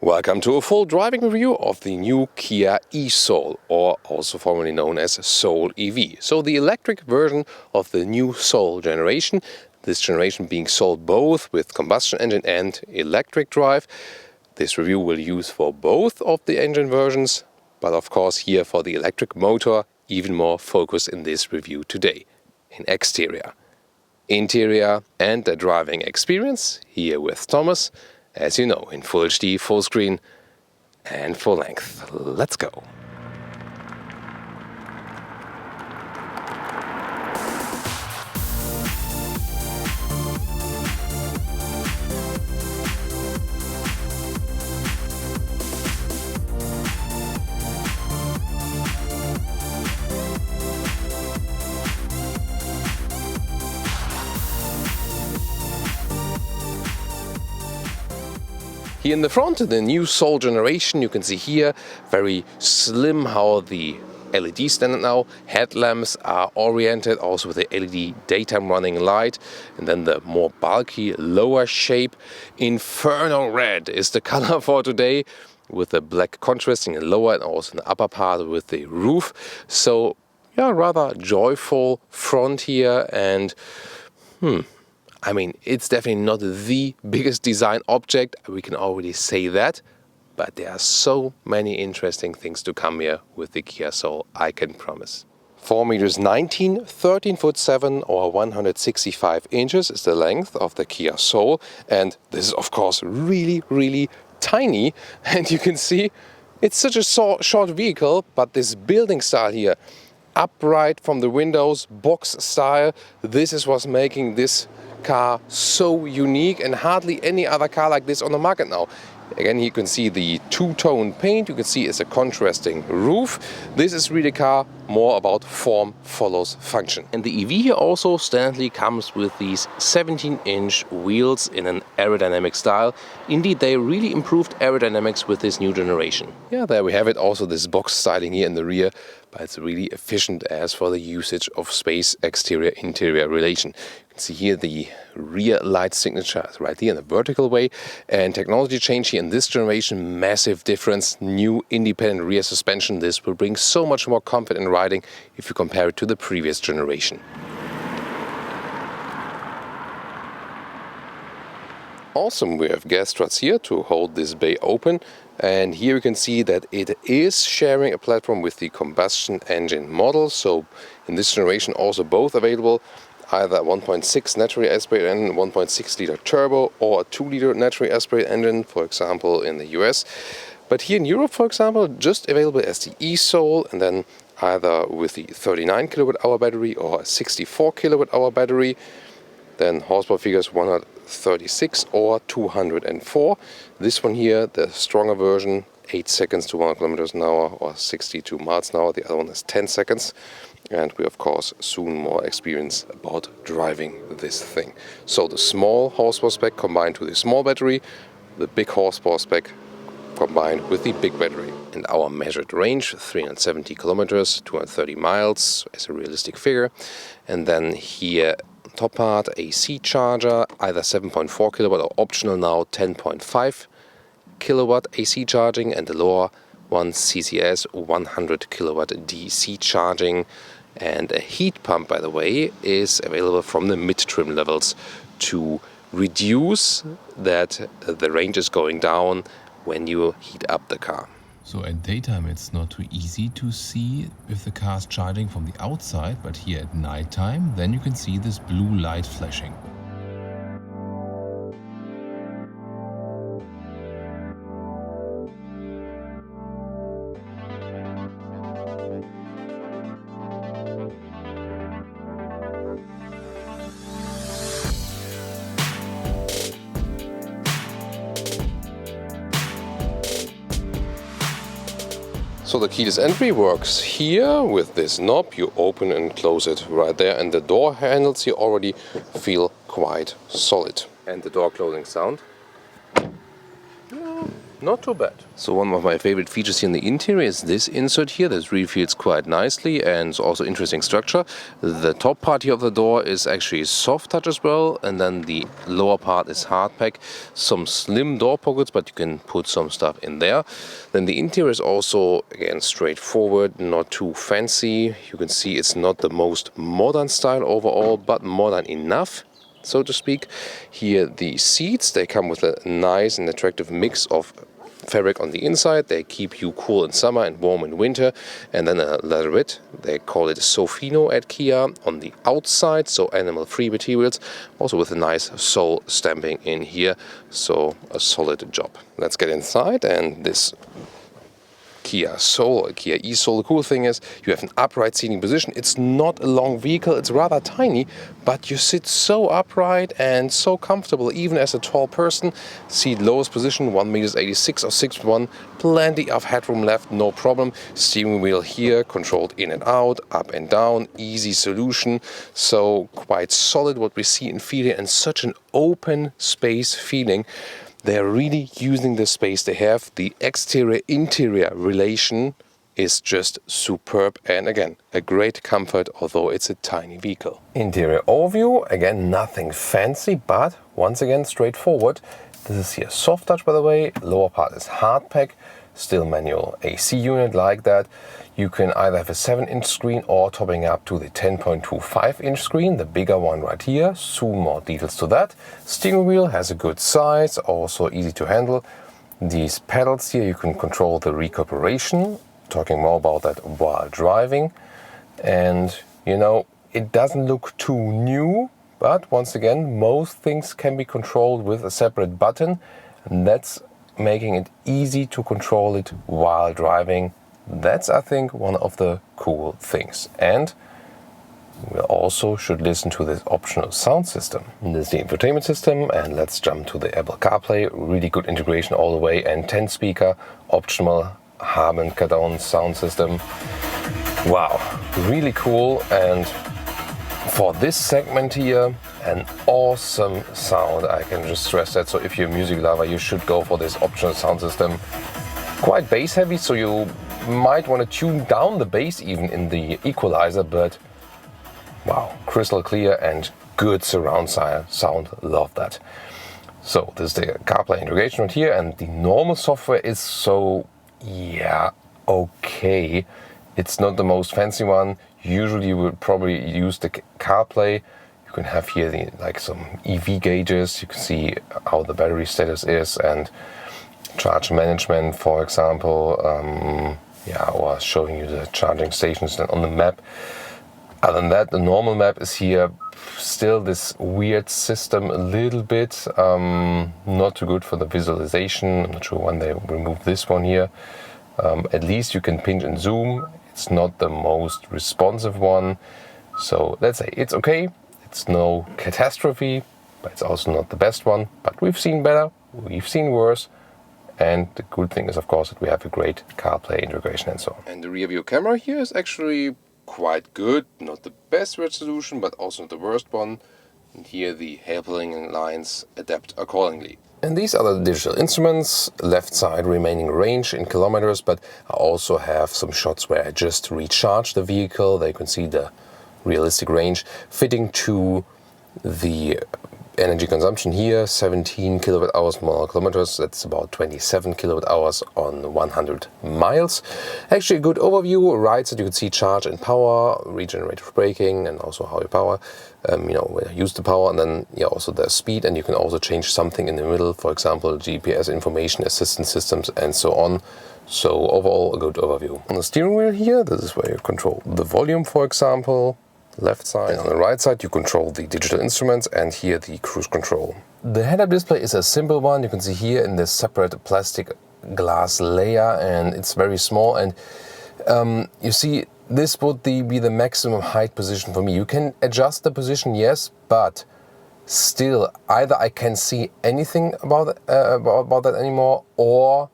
Welcome to a full driving review of the new Kia e-Soul, or also formerly known as Soul EV. So the electric version of the new Soul generation, this generation being sold both with combustion engine and electric drive. This review will use for both of the engine versions, but of course here for the electric motor, even more focus in this review today. In exterior, interior and the driving experience, here with Thomas, as you know, in Full HD, full screen and full length. Let's go. Here in the front, the new Soul generation, you can see here, very slim how the LED standard now. Headlamps are oriented also with the LED daytime running light. And then the more bulky lower shape. Inferno red is the color for today, with the black contrasting in lower and also in the upper part with the roof. So yeah, rather joyful front here, and I mean, it's definitely not the biggest design object, we can already say that, but there are so many interesting things to come here with the Kia Soul, I can promise. 4 meters 19, 13 foot 7 or 165 inches is the length of the Kia Soul, and this is of course really tiny, and you can see it's such a short vehicle, but this building style here, upright from the windows, box style, this is what's making this car so unique, and hardly any other car like this on the market now. Again, you can see the two-tone paint, you can see it's a contrasting roof. This is really a car more about form follows function. And the EV here also standardly comes with these 17-inch wheels in an aerodynamic style. Indeed, they really improved aerodynamics with this new generation. Yeah, there we have it, also this box styling here in the rear, but it's really efficient as for the usage of space exterior-interior relation. You can see here the rear light signature is right here in the vertical way, and technology change here in this generation, massive difference, new independent rear suspension. This will bring so much more comfort in riding if you compare it to the previous generation. Awesome, we have gas struts here to hold this bay open, and here you can see that it is sharing a platform with the combustion engine model. So in this generation also both available, either 1.6 naturally aspirated engine, 1.6 liter turbo, or a 2 liter naturally aspirated engine, for example in the US. But here in Europe, for example, just available as the e-Soul, and then either with the 39 kilowatt hour battery or a 64 kilowatt hour battery. Then horsepower figures 136 or 204. This one here, the stronger version, 8 seconds to 100 kilometers an hour or 62 miles an hour. The other one is 10 seconds. And we of course soon more experience about driving this thing. So the small horsepower spec combined with the small battery, the big horsepower spec combined with the big battery. And our measured range, 370 kilometers, 230 miles as a realistic figure. And then here top part, AC charger, either 7.4 kilowatt or optional now 10.5 kilowatt AC charging, and the lower one CCS 100 kilowatt DC charging. And a heat pump, by the way, is available from the mid-trim levels to reduce that the range is going down when you heat up the car. So at daytime it's not too easy to see if the car is charging from the outside, but here at nighttime then you can see this blue light flashing. So the keyless entry works here with this knob. You open and close it right there, and the door handles here already feel quite solid. And the door closing sound. Not too bad. So one of my favorite features here in the interior is this insert here. This really feels quite nicely and it's also interesting structure. The top part here of the door is actually soft touch as well, and then the lower part is hard pack. Some slim door pockets, but you can put some stuff in there. Then the interior is also, again, straightforward, not too fancy. You can see it's not the most modern style overall, but modern enough, so to speak. Here the seats, they come with a nice and attractive mix of fabric on the inside. They keep you cool in summer and warm in winter. And then a leatherette, they call it Sofino at Kia, on the outside, so animal-free materials, also with a nice sole stamping in here, so a solid job. Let's get inside, and this Kia Soul, Kia e-Soul. The cool thing is you have an upright seating position. It's not a long vehicle, it's rather tiny, but you sit so upright and so comfortable even as a tall person. Seat lowest position, 1.86 m or 6'1", plenty of headroom left, no problem. Steering wheel here, controlled in and out, up and down, easy solution. So quite solid what we see and feel here, and such an open space feeling. They're really using the space they have. The exterior-interior relation is just superb, and again, a great comfort, although it's a tiny vehicle. Interior overview, again, nothing fancy, but once again, straightforward. This is here soft touch, by the way. Lower part is hard pack, still manual AC unit like that. You can either have a 7-inch screen or topping up to the 10.25-inch screen, the bigger one right here. Soon more details to that. Steering wheel has a good size, also easy to handle. These pedals here, you can control the recuperation, talking more about that while driving. And you know, it doesn't look too new, but once again, most things can be controlled with a separate button, and that's making it easy to control it while driving. That's, I think, one of the cool things. And we also should listen to this optional sound system. This is the infotainment system, and let's jump to the Apple CarPlay. Really good integration all the way, and 10-speaker optional Harman Kardon sound system. Wow, really cool. And for this segment here, an awesome sound. I can just stress that. So if you're a music lover, you should go for this optional sound system. Quite bass heavy, so you might want to tune down the bass even in the equalizer, but wow, crystal clear and good surround sound. Love that. So this is the CarPlay integration right here, and the normal software is so, yeah, okay. It's not the most fancy one. Usually you would probably use the CarPlay. You can have here like some EV gauges. You can see how the battery status is and charge management, for example. Or showing you the charging stations on the map. Other than that, the normal map is here. Still this weird system a little bit. Not too good for the visualization. I'm not sure when they remove this one here. At least you can pinch and zoom. It's not the most responsive one. So let's say it's okay. It's no catastrophe, but it's also not the best one. But we've seen better, we've seen worse. And the good thing is, of course, that we have a great CarPlay integration and so on. And the rear view camera here is actually quite good. Not the best resolution, but also not the worst one. And here the hairpin lines adapt accordingly. And these are the digital instruments. Left side remaining range in kilometers, but I also have some shots where I just recharge the vehicle. There you can see the realistic range fitting to the energy consumption here, 17 kilowatt hours per kilometers. That's about 27 kilowatt hours on 100 miles. Actually a good overview. Right side you can see charge and power, regenerative braking, and also how you power, where you use the power, and then also the speed, and you can also change something in the middle, for example GPS information assistance systems and so on. So overall a good overview. On the steering wheel here, this is where you control the volume, for example. Left side. And on the right side you control the digital instruments, and here the cruise control. The head-up display is a simple one. You can see here in this separate plastic glass layer, and it's very small, and you see this would be the maximum height position for me. You can adjust the position, yes, but still either I can see anything about that anymore, or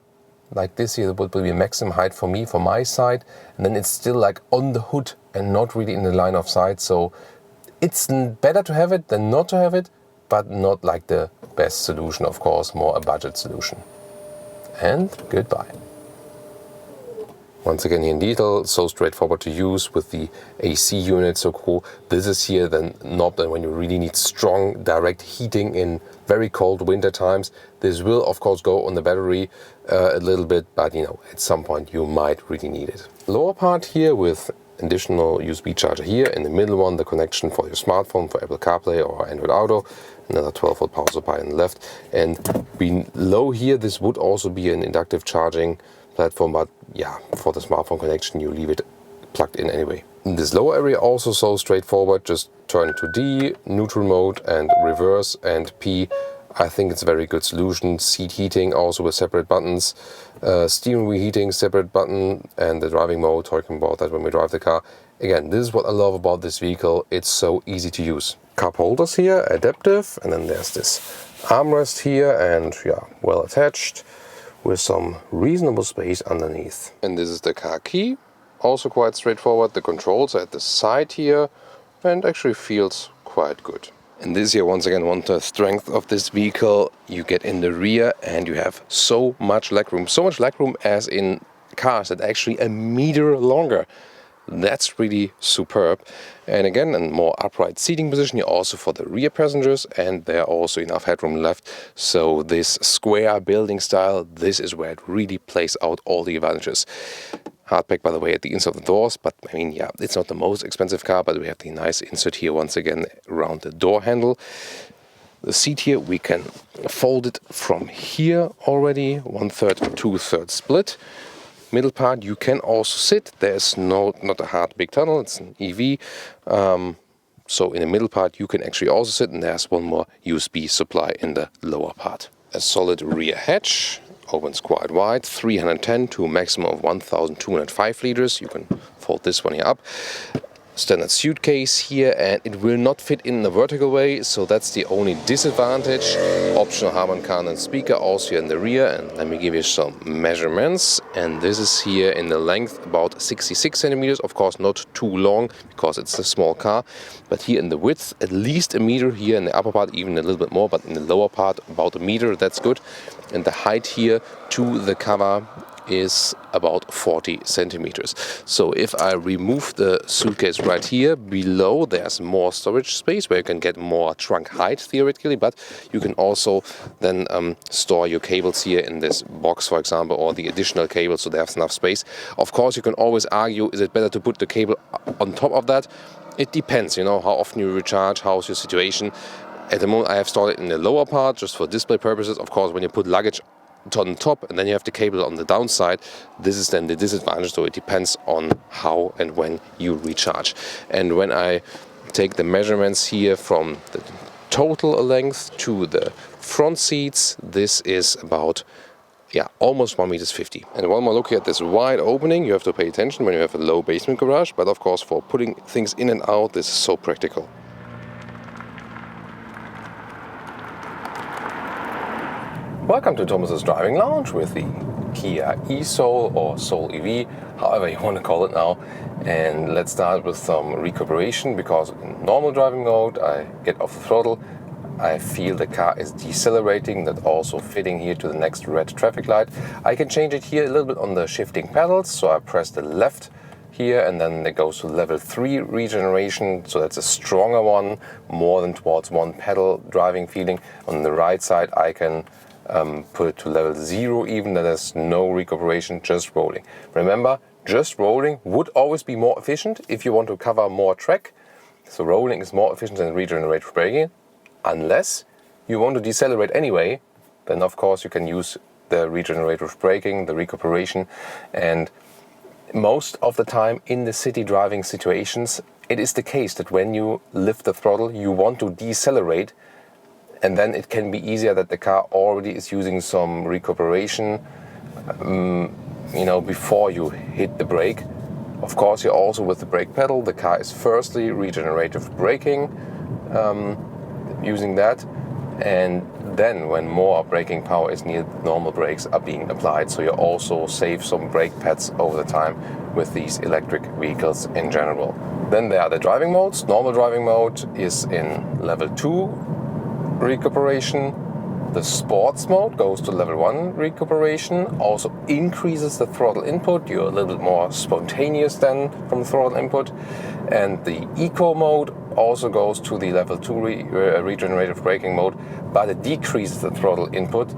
like this here would be a maximum height for me, for my side, and then it's still like on the hood and not really in the line of sight. So it's better to have it than not to have it, but not like the best solution, of course, more a budget solution. and goodbye. Once again here in detail, so straightforward to use with the AC unit, so cool. This is here the knob that when you really need strong direct heating in very cold winter times. This will of course go on the battery a little bit, but you know, at some point you might really need it. Lower part here with additional USB charger here. In the middle one, the connection for your smartphone, for Apple CarPlay or Android Auto. Another 12-volt power supply on the left. And below here, this would also be an inductive charging platform, but yeah, for the smartphone connection, you leave it plugged in anyway. In this lower area also so straightforward, just turn to D, neutral mode and reverse, and P. I think it's a very good solution. Seat heating also with separate buttons, steering wheel heating, separate button, and the driving mode, talking about that when we drive the car. Again, this is what I love about this vehicle. It's so easy to use. Cup holders here, adaptive, and then there's this armrest here, and yeah, well attached, with some reasonable space underneath. And this is the car key, also quite straightforward. The controls are at the side here and actually feels quite good. And this here, once again, one of the strength of this vehicle, you get in the rear and you have so much legroom. So much legroom as in cars that actually a meter longer. That's really superb. And again, a more upright seating position here also for the rear passengers, and there are also enough headroom left. So this square building style, this is where it really plays out all the advantages. Hardback, by the way, at the inside of the doors, but I mean, yeah, it's not the most expensive car, but we have the nice insert here once again around the door handle. The seat here, we can fold it from here already, 1/3, 2/3 split. Middle part, you can also sit. There's not a hard big tunnel, it's an EV. So in the middle part, you can actually also sit, and there's one more USB supply in the lower part. A solid rear hatch, opens quite wide, 310 to a maximum of 1,205 liters. You can fold this one here up. Standard suitcase here, and it will not fit in the vertical way, so that's the only disadvantage. Optional Harman Kardon speaker also here in the rear, and let me give you some measurements. And this is here in the length about 66 centimeters, of course not too long because it's a small car, but here in the width at least a meter, here in the upper part even a little bit more, but in the lower part about a meter, that's good. And the height here to the cover is about 40 centimeters. So if I remove the suitcase right here, below there's more storage space where you can get more trunk height theoretically, but you can also then store your cables here in this box, for example, or the additional cable, so there's enough space. Of course, you can always argue, is it better to put the cable on top of that? It depends, you know, how often you recharge, how's your situation. At the moment I have stored it in the lower part just for display purposes. Of course, when you put luggage on top and then you have the cable on the downside, this is then the disadvantage, so it depends on how and when you recharge. And when I take the measurements here from the total length to the front seats, this is about almost 1,50 meters. And one more look here at this wide opening. You have to pay attention when you have a low basement garage, but of course for putting things in and out, this is so practical. Welcome to Thomas's Driving Lounge with the Kia e-Soul or Soul EV, however you want to call it now. And let's start with some recuperation, because in normal driving mode I get off the throttle, I feel the car is decelerating, that also fitting here to the next red traffic light. I can change it here a little bit on the shifting pedals, so I press the left here and then it goes to level 3 regeneration, so that's a stronger one, more than towards one pedal driving feeling. On the right side I can put it to level 0 even, that there's no recuperation, just rolling. Remember, just rolling would always be more efficient if you want to cover more track. So rolling is more efficient than regenerative braking, unless you want to decelerate anyway, then of course you can use the regenerative braking, the recuperation. And most of the time in the city driving situations, it is the case that when you lift the throttle, you want to decelerate, and then it can be easier that the car already is using some recuperation, before you hit the brake. Of course, you're also with the brake pedal. The car is firstly regenerative braking, using that, and then when more braking power is needed, normal brakes are being applied. So you also save some brake pads over the time with these electric vehicles in general. Then there are the driving modes. Normal driving mode is in level 2 recuperation, The sports mode goes to level 1 recuperation, also increases the throttle input. You're a little bit more spontaneous then from the throttle input. And the eco mode also goes to the level 2 regenerative braking mode, but it decreases the throttle input.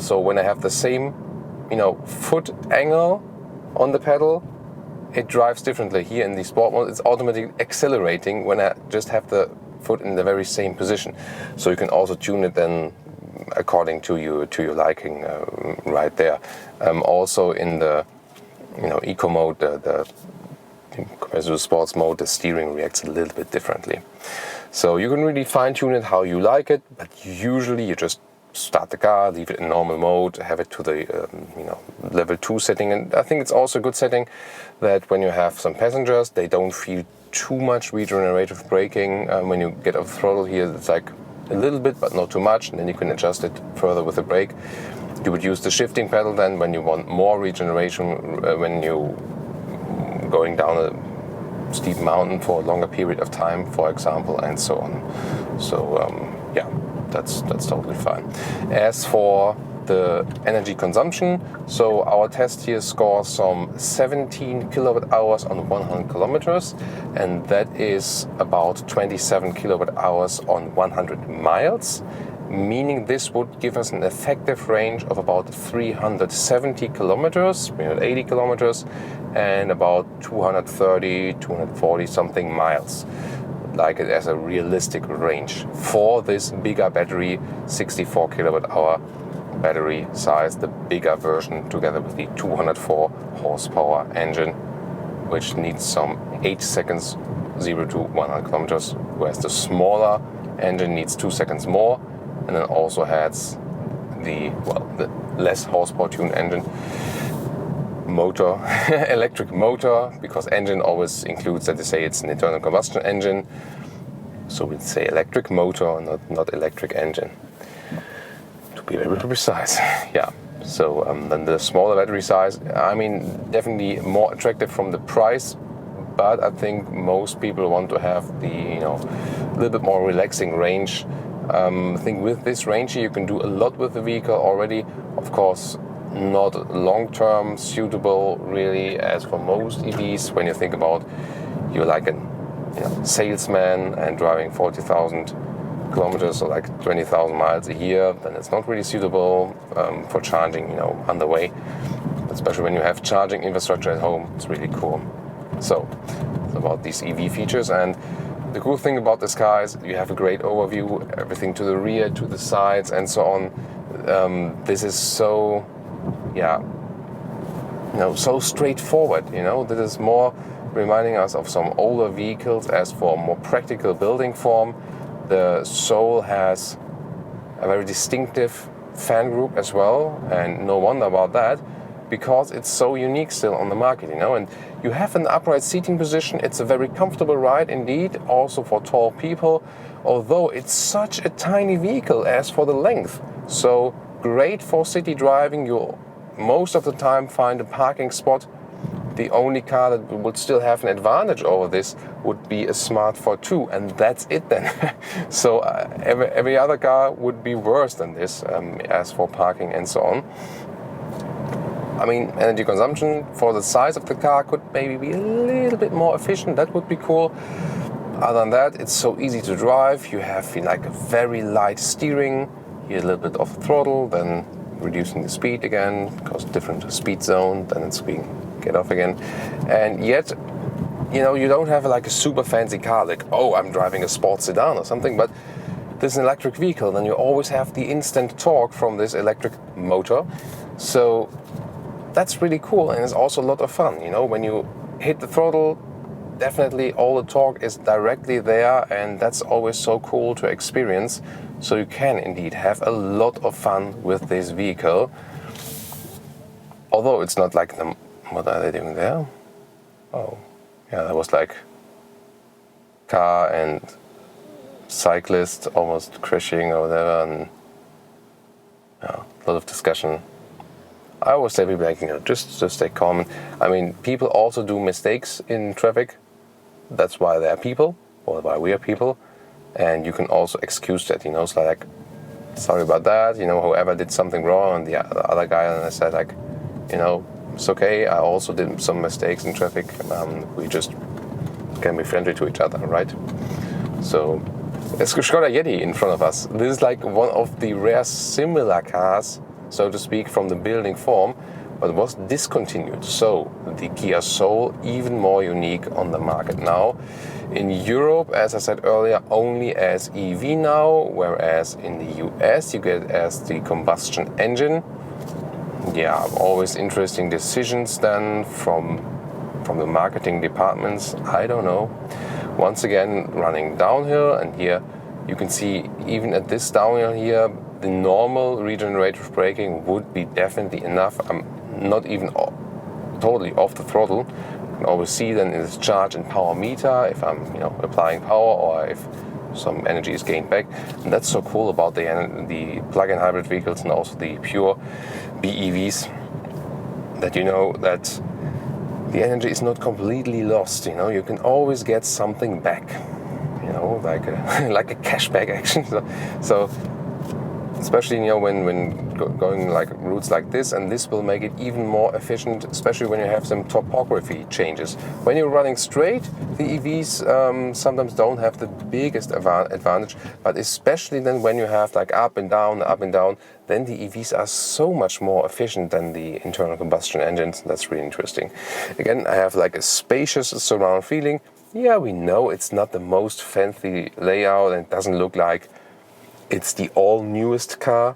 So when I have the same, foot angle on the pedal, it drives differently. Here in the sport mode, it's automatically accelerating when I just have the foot in the very same position. So you can also tune it then according to your liking right there. Also in the eco mode, compared to the sports mode, the steering reacts a little bit differently. So you can really fine tune it how you like it, but usually you just start the car, leave it in normal mode, have it to the level 2 setting. And I think it's also a good setting that when you have some passengers, they don't feel too much regenerative braking. When you get off the throttle here, it's like a little bit, but not too much, and then you can adjust it further with the brake. You would use the shifting pedal then when you want more regeneration, when you going down a steep mountain for a longer period of time, for example, and so on. So that's totally fine. As for the energy consumption, so our test here scores some 17 kilowatt hours on 100 kilometers, and that is about 27 kilowatt hours on 100 miles, meaning this would give us an effective range of about 370 kilometers, 380 kilometers, and about 230, 240 something miles. Like it as a realistic range for this bigger battery, 64 kilowatt hour battery size, the bigger version together with the 204 horsepower engine, which needs some 8 seconds 0 to 100 kilometers, whereas the smaller engine needs 2 seconds more, and then also has the less horsepower tuned engine motor, electric motor, because engine always includes that they say it's an internal combustion engine, so we'd say electric motor, not electric engine, to be very precise. Yeah. So then the smaller battery size, definitely more attractive from the price, but I think most people want to have the little bit more relaxing range. I think with this range here you can do a lot with the vehicle already. Of course, not long-term suitable really, as for most EVs. When you think about you're like a salesman and driving 40,000 kilometers or like 20,000 miles a year, then it's not really suitable for charging on the way. Especially when you have charging infrastructure at home, it's really cool. So it's about these EV features, and the cool thing about this car is you have a great overview, everything to the rear, to the sides, and so on. This is so so straightforward. This is more reminding us of some older vehicles. As for more practical building form, the Soul has a very distinctive fan group as well, and no wonder about that, because it's so unique still on the market, and you have an upright seating position. It's a very comfortable ride indeed, also for tall people, although it's such a tiny vehicle as for the length. So great for city driving. You'll most of the time find a parking spot. The only car that would still have an advantage over this would be a Smart Fortwo, and that's it then. So every other car would be worse than this as for parking and so on. Energy consumption for the size of the car could maybe be a little bit more efficient. That would be cool. Other than that, it's so easy to drive. You have like a very light steering. Here a little bit off the throttle, then reducing the speed again, because different speed zone, then it's being get off again. And yet, you don't have like a super fancy car, like, I'm driving a sports sedan or something, but this is an electric vehicle, then you always have the instant torque from this electric motor. So that's really cool, and it's also a lot of fun. When you hit the throttle, definitely all the torque is directly there, and that's always so cool to experience. So you can indeed have a lot of fun with this vehicle. Although it's not like what are they doing there? Oh, yeah, that was like car and cyclist almost crashing or whatever, and a lot of discussion. I always say people just stay calm. People also do mistakes in traffic. That's why they are people, or why we are people. And you can also excuse that, it's like sorry about that, whoever did something wrong, and the other guy, and I said like, it's okay, I also did some mistakes in traffic, we just can be friendly to each other, right? So, it's Skoda Yeti in front of us. This is like one of the rare similar cars, so to speak, from the building form, but was discontinued. So the Kia Soul, even more unique on the market now. In Europe, as I said earlier, only as EV now, whereas in the US you get it as the combustion engine. Yeah, always interesting decisions then from the marketing departments. I don't know. Once again, running downhill, and here you can see even at this downhill here, the normal regenerative braking would be definitely enough. I'm not even totally off the throttle. You can always see then in this charge and power meter if I'm applying power or if some energy is gained back. And that's so cool about the plug-in hybrid vehicles and also the pure BEVs, that that the energy is not completely lost. You can always get something back. Like a cashback action. So especially when going like routes like this, and this will make it even more efficient, especially when you have some topography changes. When you're running straight, the EVs sometimes don't have the biggest advantage, but especially then when you have like up and down, then the EVs are so much more efficient than the internal combustion engines. That's really interesting. Again, I have like a spacious surround feeling. Yeah, we know it's not the most fancy layout and it doesn't look like it's the all newest car.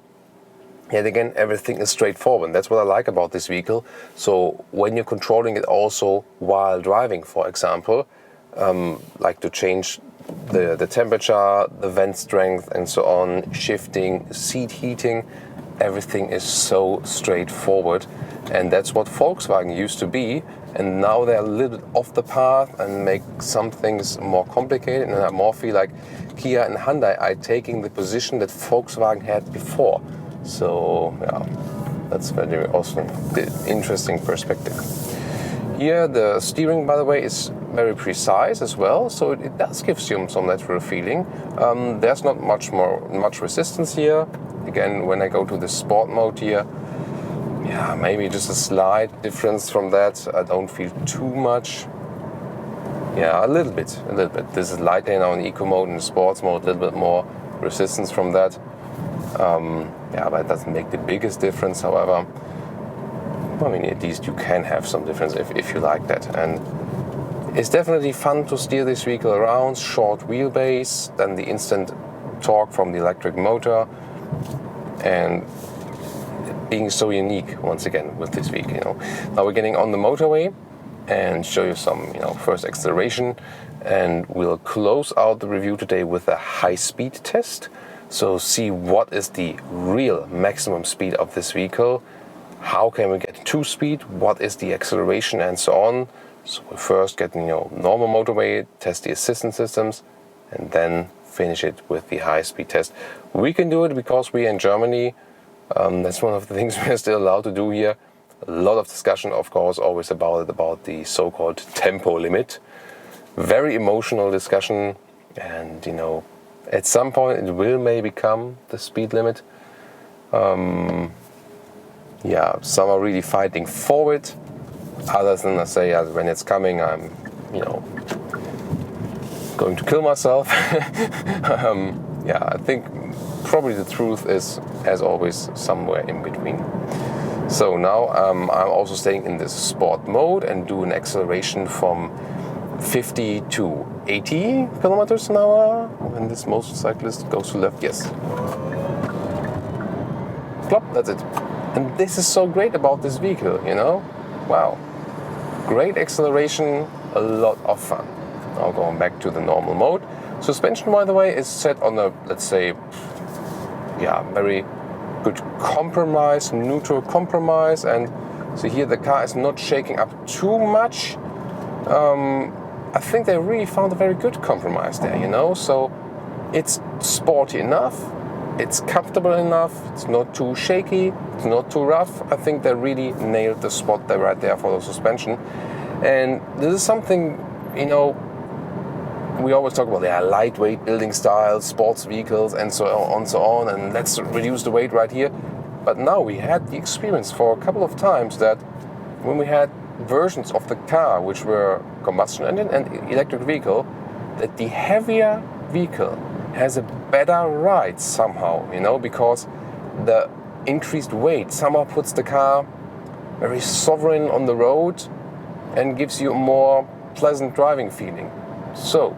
Yet again, everything is straightforward. That's what I like about this vehicle. So when you're controlling it also while driving, for example, like to change the temperature, the vent strength and so on, shifting, seat heating, everything is so straightforward. And that's what Volkswagen used to be. And now they're a little bit off the path and make some things more complicated. And I more feel like Kia and Hyundai are taking the position that Volkswagen had before. So yeah, that's very awesome, interesting perspective. Here the steering, by the way, is very precise as well, so it does give you some natural feeling. There's not much resistance here. Again, when I go to the sport mode here, yeah, maybe just a slight difference from that. I don't feel too much. Yeah, a little bit. This is lighter now in eco mode, in the sports mode, a little bit more resistance from that. Yeah, but it doesn't make the biggest difference, however. I mean, at least you can have some difference if you like that. And it's definitely fun to steer this vehicle around, short wheelbase, then the instant torque from the electric motor, and being so unique once again with this vehicle. Now we're getting on the motorway and show you some first acceleration, and we'll close out the review today with a high-speed test. So see what is the real maximum speed of this vehicle, how can we get to speed, what is the acceleration and so on. So we first get normal motorway, test the assistance systems, and then finish it with the high-speed test. We can do it because we're in Germany. That's one of the things we're still allowed to do here. A lot of discussion, of course, always about the so-called tempo limit. Very emotional discussion, and at some point it will maybe come the speed limit. Yeah, some are really fighting for it. Others then say when it's coming, I'm going to kill myself. Yeah, I think probably the truth is, as always, somewhere in between. So now I'm also staying in this sport mode and do an acceleration from 50 to 80 kilometers an hour when this motorcyclist goes to left. Yes. Plop, that's it. And this is so great about this vehicle, Wow. Great acceleration, a lot of fun. Now going back to the normal mode. Suspension, by the way, is set on a, let's say, very good compromise, neutral compromise. And so here the car is not shaking up too much. I think they really found a very good compromise there, So it's sporty enough, it's comfortable enough, it's not too shaky, it's not too rough. I think they really nailed the spot there right there for the suspension. And this is something, we always talk about lightweight building styles, sports vehicles, and so on, and let's reduce the weight right here. But now we had the experience for a couple of times that when we had versions of the car which were combustion engine and electric vehicle, that the heavier vehicle has a better ride somehow, because the increased weight somehow puts the car very sovereign on the road and gives you a more pleasant driving feeling. So,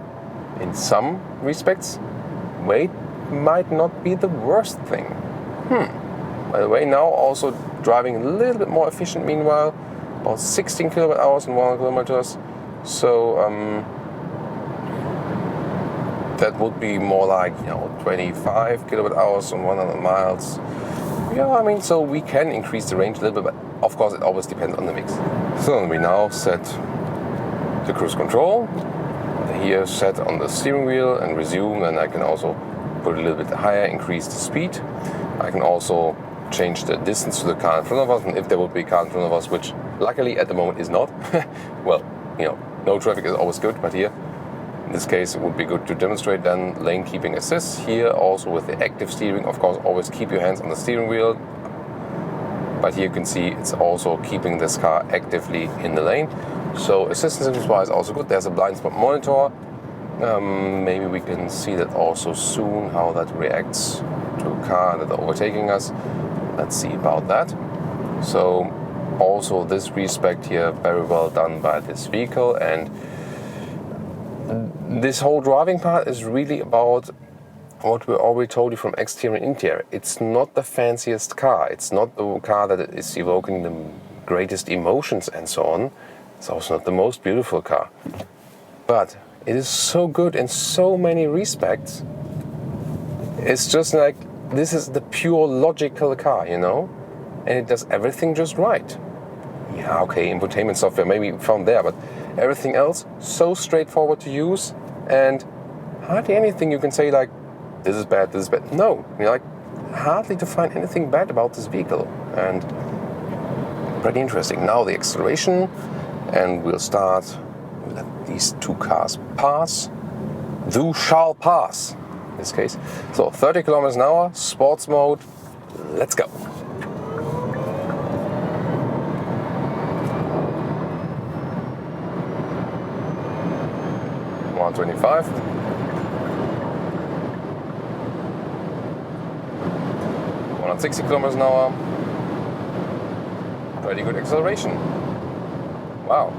in some respects, weight might not be the worst thing. By the way, now also driving a little bit more efficient meanwhile, about 16 kilowatt hours and 100 kilometers. So that would be more like 25 kilowatt hours and 100 miles. So we can increase the range a little bit, but of course it always depends on the mix. So we now set the cruise control here, set on the steering wheel and resume, and I can also put a little bit higher, increase the speed. I can also change the distance to the car in front of us, and if there would be a car in front of us, which luckily at the moment is not, well, no traffic is always good, but here in this case it would be good to demonstrate then lane keeping assist. Here also with the active steering, of course, always keep your hands on the steering wheel, but here you can see it's also keeping this car actively in the lane. So assistance wise also good. There's a blind spot monitor. Maybe we can see that also soon, how that reacts to a car that are overtaking us. Let's see about that. So also this respect here, very well done by this vehicle. And this whole driving part is really about what we already told you from exterior and interior. It's not the fanciest car. It's not the car that is evoking the greatest emotions and so on. It's also not the most beautiful car. But it is so good in so many respects. It's just like, this is the pure logical car, and it does everything just right. Yeah, okay, infotainment software maybe found there, but everything else so straightforward to use, and hardly anything you can say like, this is bad, this is bad. No, hardly to find anything bad about this vehicle, and pretty interesting. Now the acceleration, and we'll start. We'll let these two cars pass. Thou shall pass, in this case. So 30 kilometers an hour, sports mode. Let's go. $125. 160 kilometers an hour. Pretty good acceleration. Wow.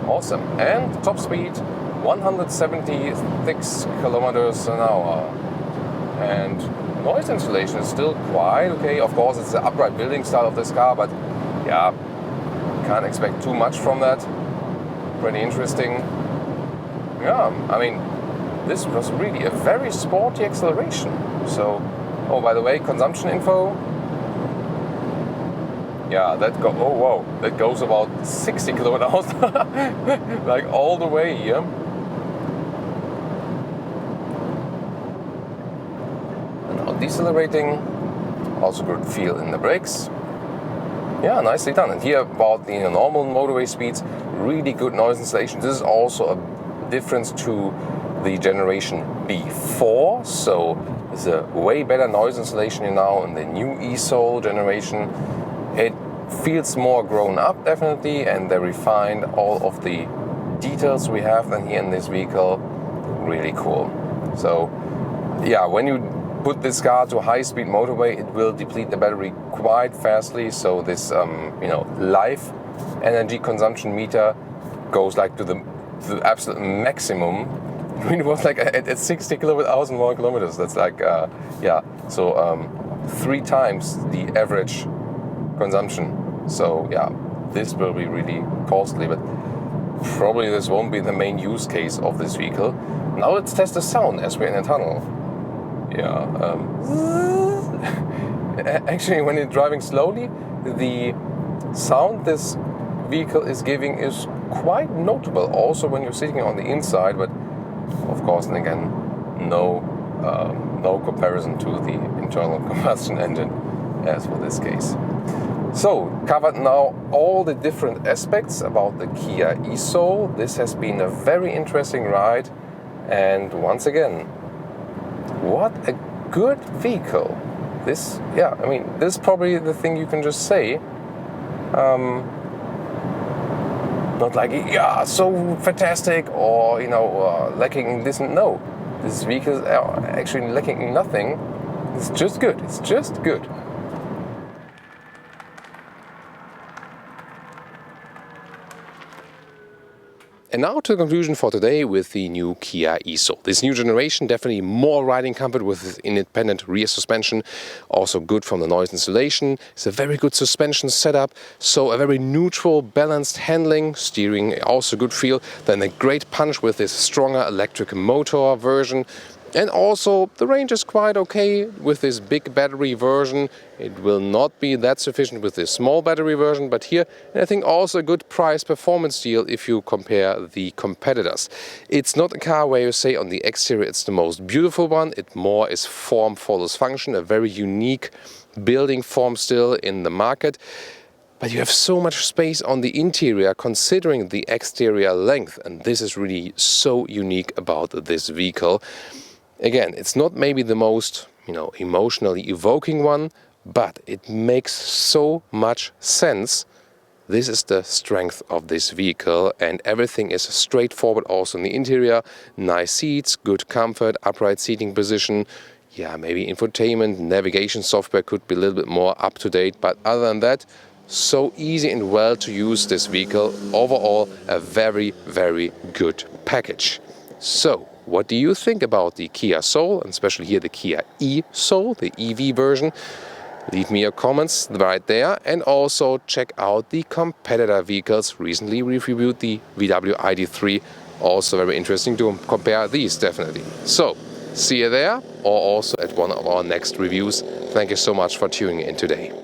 Awesome. And top speed 176 kilometers an hour. And noise insulation is still quite okay. Of course, it's the upright building style of this car, but yeah, can't expect too much from that. Pretty interesting. Yeah, this was really a very sporty acceleration. So, oh, by the way, consumption info. Yeah, that goes about 60 kilowatt hours, like all the way here. And now decelerating, also good feel in the brakes. Yeah, nicely done. And here about the normal motorway speeds, really good noise insulation. This is also a difference to the generation before, so it's a way better noise insulation here now in the new e-Soul generation. It feels more grown up definitely, and they refined all of the details we have then here in this vehicle. Really cool. So yeah, when you put this car to a high-speed motorway, it will deplete the battery quite fastly. So this live energy consumption meter goes like to the absolute maximum. It was like at 60 kilowatt hours and 1 kilometers. That's like 3 times the average consumption. So yeah, this will be really costly, but probably this won't be the main use case of this vehicle. Now let's test the sound as we're in a tunnel. Yeah. Actually, when you're driving slowly, the sound this vehicle is giving is quite notable. Also when you're sitting on the inside, but of course, and again, no comparison to the internal combustion engine as for this case. So, covered now all the different aspects about the Kia e-Soul. This has been a very interesting ride, and once again, what a good vehicle. This, yeah, I mean, this is probably the thing you can just say. Not like, yeah, so fantastic, or, you know, lacking this. No, this vehicle is actually lacking nothing. It's just good. It's just good. And now to the conclusion for today with the new Kia e-Soul. This new generation, definitely more riding comfort with independent rear suspension, also good from the noise insulation. It's a very good suspension setup, so a very neutral, balanced handling, steering also good feel. Then a great punch with this stronger electric motor version. And also the range is quite okay with this big battery version. It will not be that sufficient with this small battery version, but here I think also a good price-performance deal if you compare the competitors. It's not a car where you say on the exterior it's the most beautiful one. It more is form follows function, a very unique building form still in the market. But you have so much space on the interior considering the exterior length, and this is really so unique about this vehicle. Again, it's not maybe the most, emotionally evoking one, but it makes so much sense. This is the strength of this vehicle, and everything is straightforward also in the interior. Nice seats, good comfort, upright seating position. Yeah, maybe infotainment, navigation software could be a little bit more up to date, but other than that, so easy and well to use this vehicle. Overall, a very, very good package. So, what do you think about the Kia Soul, and especially here the Kia e-Soul, the EV version? Leave me your comments right there, and also check out the competitor vehicles. Recently we reviewed the VW ID.3, also very interesting to compare these definitely. So, see you there, or also at one of our next reviews. Thank you so much for tuning in today.